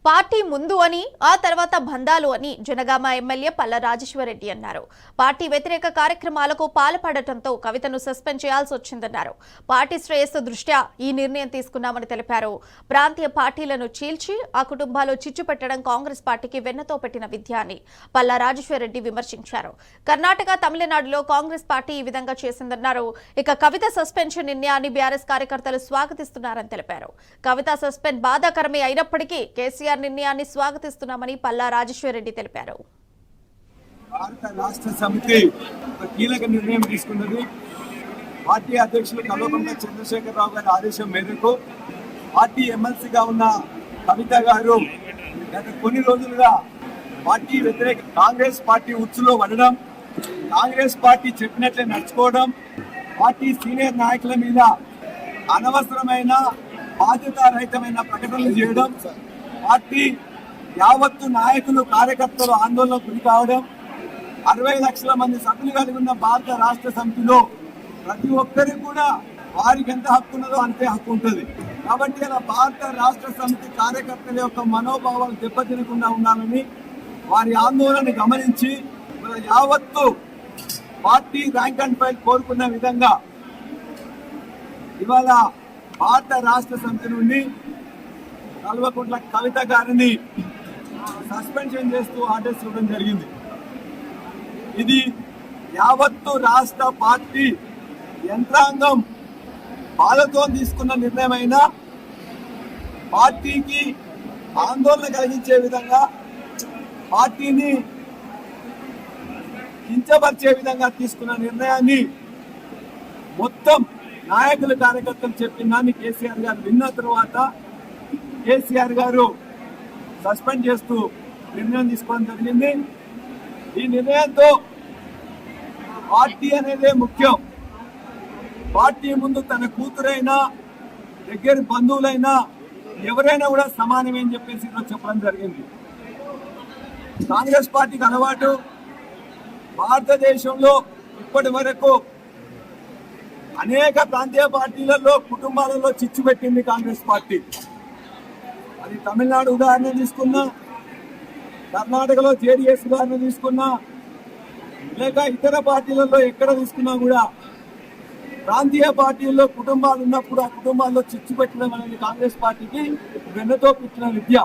Party ముందు అని ఆ తర్వాత బంధాలు అని జనగామ ఎమ్మెల్యే పల్లా రాజేశ్వరరెడ్డి అన్నారు. పార్టీ వ్యతిరేక కార్యక్రమాలకు పాల్పడటంతో కవితను సస్పెండ్ చేయాల్సి వచ్చిందన్నారు. పార్టీ శ్రేయస్సు దృష్ట్యా ఈ నిర్ణయం తీసుకున్నామని తెలిపారు. ప్రాంతీయ పార్టీలను చీల్చి ఆ కుటుంబాలు చిచ్చు పెట్టడం కాంగ్రెస్ పార్టీకి వెన్నతో పెట్టిన విద్య అని పల్లా రాజేశ్వరరెడ్డి విమర్శించారు. కర్ణాటక, తమిళనాడులో కాంగ్రెస్ పార్టీ ఈ విధంగా చేసిందన్నారు. ఇక కవిత సస్పెన్షన్ నిర్ణయాన్ని బీఆర్ఎస్ కార్యకర్తలు స్వాగతిస్తున్నారని తెలిపారు. కవిత సస్పెండ్ బాధాకరమే అయినప్పటికీ కేసీఆర్ నిర్ణయాన్ని స్వాగతిస్తున్నామని పల్లా రాజేశ్వరరెడ్డి తెలిపారు. భారత రాష్ట్ర సమితి కీలక నిర్ణయం తీసుకున్నది. పార్టీ అధ్యక్షులు కల్వకుంట్ల చంద్రశేఖరరావు గారి ఆదేశం మేరకు పార్టీ ఎమ్మెల్సీగా ఉన్న కవిత గారు గత కొన్ని రోజులుగా పార్టీ వ్యతిరేక కాంగ్రెస్ పార్టీ ఉచ్చులో పడడం, కాంగ్రెస్ పార్టీ చెప్పినట్లే నడుచుకోవడం, పార్టీ సీనియర్ నాయకుల మీద అనవసరమైన బాధ్యతారహితమైన ప్రకటనలు చేయడం, పార్టీ యావత్తు నాయకులు కార్యకర్తలు ఆందోళనకు గురి కావడం, 60 లక్షల మంది సభ్యులు కలిగి ఉన్న భారత రాష్ట్ర సమితిలో ప్రతి ఒక్కరికి కూడా వారికి ఎంత హక్కు ఉన్నదో అంతే హక్కు ఉంటుంది. కాబట్టి అలా భారత రాష్ట్ర సమితి కార్యకర్తల యొక్క మనోభావాలు దెబ్బతినకుండా ఉండాలని వారి ఆందోళనని గమనించి యావత్తు పార్టీ ర్యాంక్ అండ్ ఫైల్ కోరుకున్న విధంగా ఇవాళ భారత రాష్ట్ర సమితి నుండి కల్వకుంట్ల కవిత గారిని సస్పెన్షన్ చేస్తూ ఆర్డర్స్ ఇవ్వడం జరిగింది. ఇది యావత్తు రాష్ట్ర పార్టీ యంత్రాంగం బాధతో తీసుకున్న నిర్ణయమైన పార్టీకి ఆందోళన కలిగించే విధంగా, పార్టీని కించపరిచే విధంగా తీసుకున్న నిర్ణయాన్ని మొత్తం నాయకులు కార్యకర్తలు చెప్పిందాన్ని కేసీఆర్ గారు విన్న తర్వాత కేసీఆర్ గారు సస్పెండ్ చేస్తూ నిర్ణయం తీసుకోవడం జరిగింది. ఈ నిర్ణయంతో పార్టీ అనేదే ముఖ్యం. పార్టీ ముందు తన కూతురైనా దగ్గర బంధువులైనా ఎవరైనా కూడా సమానమే అని చెప్పేసి చెప్పడం జరిగింది. కాంగ్రెస్ పార్టీకి అలవాటు భారతదేశంలో ఇప్పటి వరకు అనేక ప్రాంతీయ పార్టీలలో కుటుంబాలలో చిచ్చు పెట్టింది కాంగ్రెస్ పార్టీ. అది తమిళనాడు ఉదాహరణ తీసుకున్నా, కర్ణాటకలో జేడీఎస్ ఉదాహరణ తీసుకున్నా, లేక ఇతర పార్టీలలో ఎక్కడ తీసుకున్నా కూడా ప్రాంతీయ పార్టీల్లో కుటుంబాలు ఉన్నప్పుడు ఆ కుటుంబాల్లో చిచ్చు పెట్టడం అనేది కాంగ్రెస్ పార్టీకి వెన్నతో పెట్టిన విద్య.